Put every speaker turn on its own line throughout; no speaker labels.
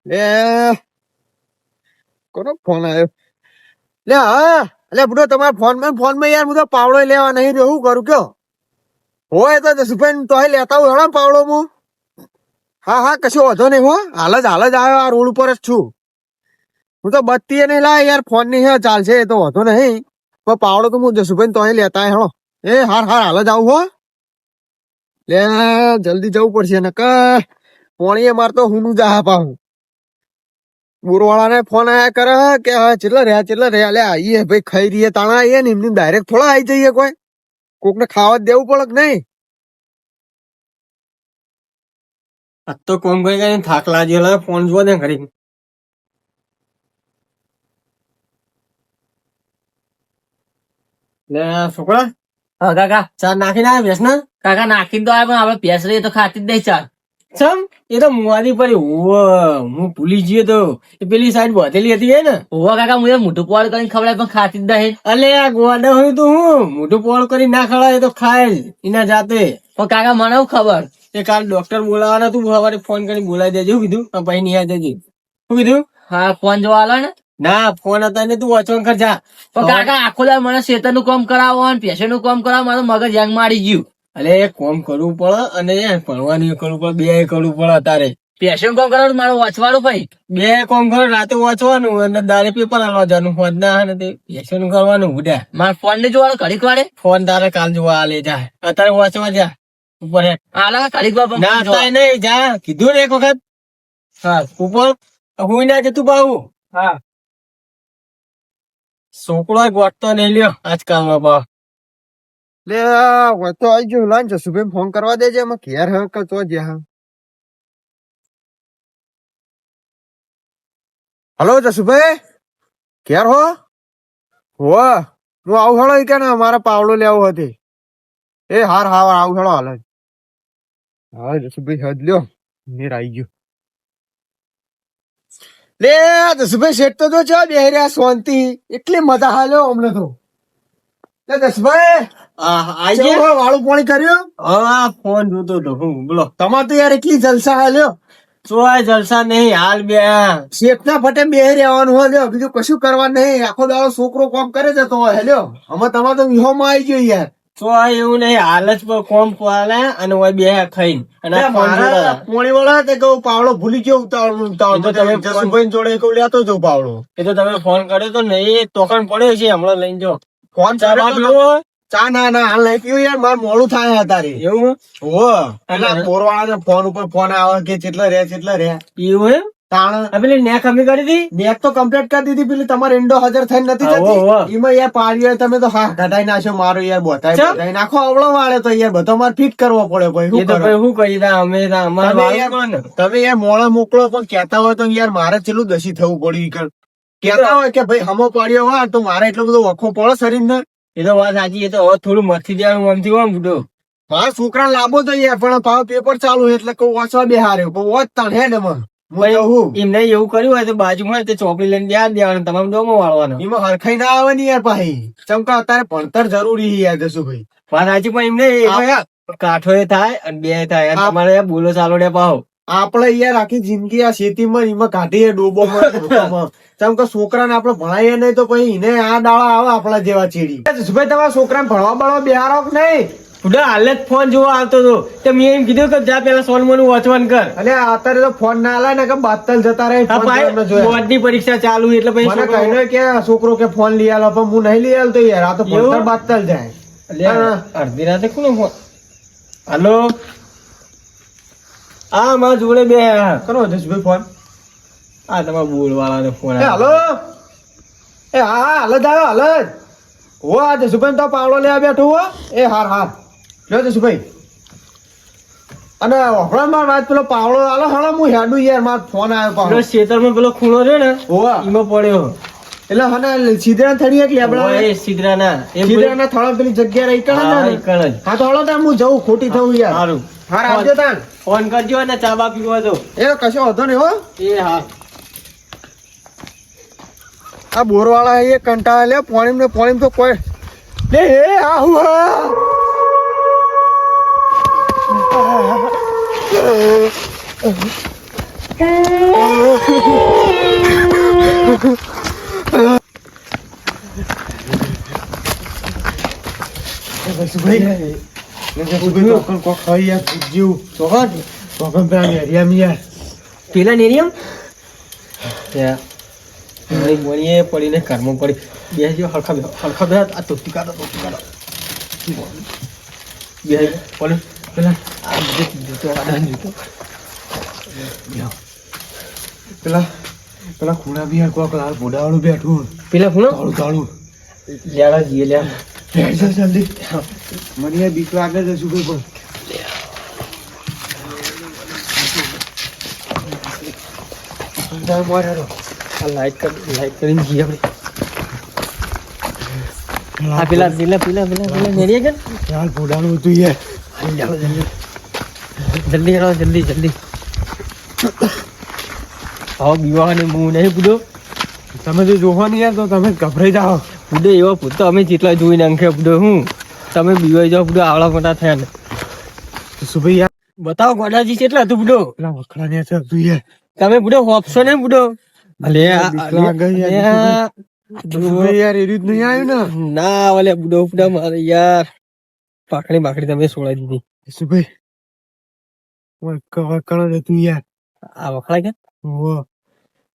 લે કોનો ફોન આવ્યો? લે હા, એટલે બુડો તમારા ફોનમાં યાર હું તો પાવડો લેવા નહીં રહ્યો. શું કરું કયો? હોય તો જસુભાઈ તો લેતા હું હેડો પાવડો હું. હા કશો વાંધો નહીં. હો હાલ જ આવ્યો. આ રોડ ઉપર જ છું હું. તો બત્તી નહીં લાય યાર, ફોન ની ચાલશે એ તો વાંધો નહીં, પણ પાવડો તો હું જસુભાઈ તો લેતા હેડો. એ હાલ જ આવું. હો લે જલ્દી જવું પડશે ને પોણીએ માર તો હું જા પાહું. બોરવાળાને ફોન આયા કરે કે ચેટલા રહ્યા લે આવીએ ભાઈ, ખાઈ રહીએ તાણા આવીએ ને, એમની ડાયરેક્ટ થોડા આવી જઈએ. કોકને ખાવા જ દેવું પડે કે નહીં?
આ તો કોમ કરી થાક લાગેલો, ફોન જોવા દે ઘડી. લે છોકરા,
હા કાકા,
ચા નાખીને આવ્યા ભેંસ ને?
કાકા નાખીને તો આવે, પણ આપડે ભેંસ રહી તો ખાતી જ નહીં ચાલ.
ચમ એ તો મુવાદી પડી. હું ભૂલી ગયો તો એ પેલી સાઈડ બોતેલી હતી ને.
હોવા કાકા, હું મોટું પોળ કરીને ખવડાય પણ ખાતી જ નહીં.
અલે આ ગોડા હોય તો હું મોટું પોળ કરી ના ખવડાય એ તો ખાય જ એના જાતે.
પણ કાકા મને શું ખબર?
એ કાલ ડોક્ટર બોલાવાના, તું સવારે ફોન કરી બોલાવી દેજો. શું કીધું? પછી નહીં જજે. શું કીધું?
હા ફોન જોવા આલો ને.
ના ફોન હતા ને, તું વાંચવા કર જા.
પણ કાકા આખો દાડો મને શેતર નું કામ કરાવો અને પેશન નું કામ કરાવો, મારું મગજ હેંગ મારી ગયું.
અલે કોમ કરવું પડે અને ભણવાનું કરવું પડે, બે કરવું પડે. અત્યારે
પેશન કામ કરાવો મારું વાંચવાનું ભાઈ.
બે કોમ કરો, રાતે વાંચવાનું અને દારે પેપર આલવા જવાનું. ફોન ના ને તે પેશન કરવાનું. બુઢા
મારે ફોન ને જોવાનો ઘડીક વાળે.
ફોન તારે કાલ જોવા આલે જા. અત્યારે વાંચવા જા ઉપર.
આલા ઘડીક વાર
ના થાય નહીં, જા કીધું ને એક વખત. હા ઉપર હું ના જતું પાવું. હા છોકરો ગોઠતો નહીં લ્યો આજકાલમાં ભાવ.
લે તો આવી ગયો. લાન જસુભાઈ ફોન કરવા દેજે. એમાં ઘેર હ કે તો જ્યાં. હલો જસુભાઈ, ઘેર હો? હું આવું હેડો કે ને, અમારે પાવડો લેવો હતી. એ હાર આવું હેડો હાલ જ. હા જસુભાઈ હદ લ્યો, નીર આવી ગયો. લે જસુભાઈ શેઠ તો છે બે રહ્યા શાંતિ, એટલી મજા હાલ્યો અમને તો. લે જસુભાઈ વાળું પાણી કર્યું?
હા ફોન જોતો હતો હું. બોલો.
તમારે તો યાર એટલી જલસા હાલ્યો.
ચોય જલસા નહીં હાલ. બે
શેઠ ના ફટે બે રહેવાનું હોય, બીજું કશું કરવા નહીં. આખો દાડો છોકરો કામ કરે જતો હોય. હેલ્યો અમે તમારે તો વિહોમાં આવી ગયો યાર.
ચોય એવું નહીં, હાલ જ કોમ પાલે અને બે ખાઈને અને
પોણી વાળા તે કહું પાવડો ભૂલી ગયો ઉતાવળ. તમે જસુભાઈ જોડે કહું લેતો જાઉં પાવડો.
એ તો તમે ફોન કર્યો તો નહીં, તોકણ પડ્યો છે હમણાં લઈને જો.
ફોન ચા ના હાલ નહીં પીવું યાર, મારે મોડું થાય તારે.
એવું
હો એટલે પોરવાળા ફોન ઉપર ફોન આવે કે કેટલા રહ્યા
એવું એમ.
તાણ
પેલી નેક અમે કરી હતી.
નેક તો કમ્પ્લીટ કરી દીધી. પેલી તમારે ઇન્ડો હાજર થઈને નથી જતી એમાં યાર પાડ્યો તમે તો હા ઘટાઈ નાખ્યો. મારો યાર બોતાઈ નાખો અવળો વાળે તો યાર બધો મારે ફિટ કરવો પડે. ભાઈ શું
કરી અમે
તમે યાર મોડા મોકલો પણ કેતા હોય તો યાર મારે ચેલું દસી થવું પડ્યું. કેતા હોય કે ભાઈ હમો પાડ્યો હોય તો મારે એટલો બધો વખો પડે શરીર ને.
એ તો વાત સાચી. એ તો હવે થોડું મથી દેવાનું આમથી આમ બુઢો.
મારા છોકરા લાંબો તો યાર, પણ પાવ પેપર ચાલુ એટલે કહું વાંચવા બેહાર્યો પણ વોચ તાણ હે ને
એમને એવું કર્યું હોય તો બાજુમાં તે ચોપડી લઈને ધ્યાન દેવાનું, તમામ ડોમો વાળવાનો.
એમાં હરખાઈ ના આવે ને યાર. પાહી ચમકા અત્યારે ભણતર જરૂરી યાર જસુભાઈ.
વાત સાચી. પણ એમને કાઠો એ થાય અને બે થાય. તમારે બોલો ચાલો ને પાહો.
આપડે યાર આખી જિંદગી આ ખેતીમાં એમાં કાઢીએ ડોબો ચમ કે છોકરાને આપડે ભણાઈએ નહીં તો પછી એને આ દાડા આવે આપડા જેવા ચીડી. જસુભાઈ તમારા છોકરાને ભણવા બેહારો કે નહીં?
બુઢા હાલ જ ફોન જોવા આવતો હતો તો મેં એમ કીધું કે જા પેલા સોનમોનું વાંચવાન કર.
એટલે અત્યારે તો ફોન ના આલે ને કે બાતલ જતા રહે.
બોર્ડની પરીક્ષા ચાલુ એટલે પછી
મને કહીને કે છોકરો કે ફોન લઈ આલો પણ હું નહીં લઈ આલતો યાર. આ તો ભણતર બાતલ જાય.
અડધી રાતે કોનો ફોન? હાલો હા મારા જોડે બે
કરો જસભાઈ ફોન.
હા તમારા બોલ વાળાનો ફોન.
હાલો એ હા હાલ જ આવ્યો હાલ જ. હો આ જસુભાઈ તો પાવડો લેવા બેઠો હો. એ હાર લો જસુભાઈ. અને વફળામાં વાત પેલો પાવડો આલો હાલો હું હેડું યાર. મારો ફોન આવ્યો પાવડો
ખેતરમાં પેલો ખૂણો રહ્યો ને એમાં પડ્યો.
એટલે હને સિદ્રા થડી એક લેબડા
સિદ્રાના
થોડા પેલી જગ્યા રહી કણ. હા તો હળો તાર હું જઉં, ખોટી થવું યાર.
સારું
હા આવજો તાર.
ફોન કરજો અને ચા બા પીવા દો.
એ કશો વાંધો નહીં હો.
એ હા
આ બોરવાળા એ કંટાળે લે પોણીમ તો કોઈ લે. આવું
પેલા નેરિયમ મોણીએ પડીને ઘરમાં પડી બે જો હલખા બે આ તોટી કાઢો બે બોલે પેલા આ જૂતો આડા જૂતો
પેલા ખૂણા બી યાર કોક લાલ બોડાવાળું બેઠું
પેલા ફૂણો
તાળું
લેડા જઈએ લ્યા
જલ્દી મને યાર બીક લાગે છે શું પણ
આ લાઈટ કરીને જઈએ આપણે આ પેલા નેરિયા કે
લાલ બોડાનું હતું યાર
જલ્દી કરો જલ્દી આવો બીવા ને હું નહીં પૂછો
તમે જો જોવો ને યાર તો તમે ગભરાઈ જાઓ
પૂડે એવા પૂછતો અમે જેટલા જોઈ નાખે પૂડો હું તમે બીવાઈ જાઓ પૂડો આવડા મોટા થયા ને
શું ભાઈ યાર
બતાવો ગોડાજી કેટલા હતું પૂડો
પેલા વખડા ને છે તું યાર
તમે પૂડો હોપશો ને પૂડો અલે
યાર એ રીત નહીં આવ્યું ને
ના ઓલે પૂડો પૂડો મારે યાર પાકડી તમે સોળાઈ દીધી
શું ભાઈ વખડા ને તું યાર
આ વખડા કે
ઓહો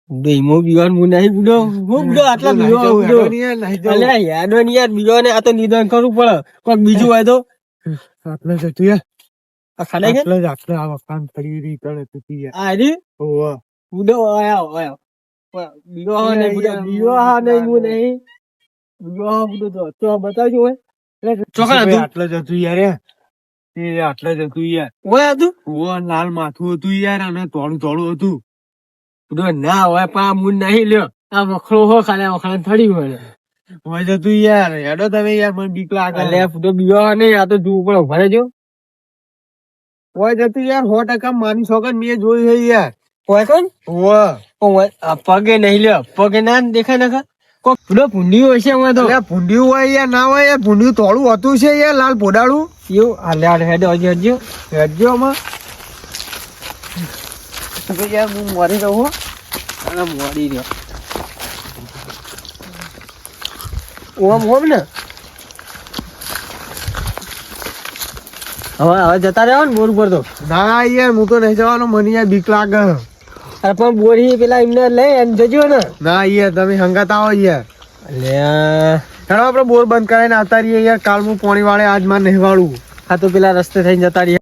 બેમો બીવાન હું નહીં પૂડો હું પૂડો આટલા બીવા પૂડો અલ્યા યાદ હોય ને યાર બીવા ને આ તો નિદાન કરવું પડે કોઈક બીજું હોય તો
આટલે છે તું યાર
આ ખાડા કે
આટલે આ વખાણ કરી રહી કરે તું યાર
આ રી
ઓહો
પૂડો આયા બીવા ને પૂડો બીવા નહીં હું નહીં બીવા પૂડો તો બતાવજો હોય ચોકડા હતું
આટલે જ હતું યાર એ આટલે જ હતું યાર
ઓય હતું
ઓહો લાલ માથું હતું યાર અને તોડું હતું
પૂડો ના હોય પણ આ મૂન નહીં લ્યો આ વખડો હો ખાલી આ વખડા થડી હોય
હોય જતું યાર હેડો તમે યાર મને બીક લાગે
એટલે પૂડો બીવા નહીં આ તો જોવું પડે ઉભા રહેજો
હોય જતું યાર 100% માની છોકર મેં જોઈ છે યાર
હોય કોણ
ઓહો
પગે નહીં લ્યો પગે ના દેખાય નાખા કોક પૂડો ભૂંડી હોય છે અમે તો
એટલે ભૂંડિયું હોય યાર ના હોય યાર ભૂંડિયું તોડું હતું છે યાર લાલ પોડાળું
એવું હાલે હેડો હજી
હેડજો માં યાર હું મરી રહું
અને મોડી રહ્યો ઓમ ને હવે જતા રહ્યો ને બોર ઉપર તો
ના યાર હું તો નહીં જવાનો મને યાર બીક લાગે
અરે પણ બોરી પેલા એમને લઈ અને જજો ને
ના યાર તમે હંગાત આવો યાર
અલ્યા
હેડો આપણે બોર બંધ કરાવીને આવતા રહીએ યાર કાલ હું પોણી વાળે આજ માં નહીં વાળું
આ તો પેલા રસ્તે થઈને જતા રહ્યા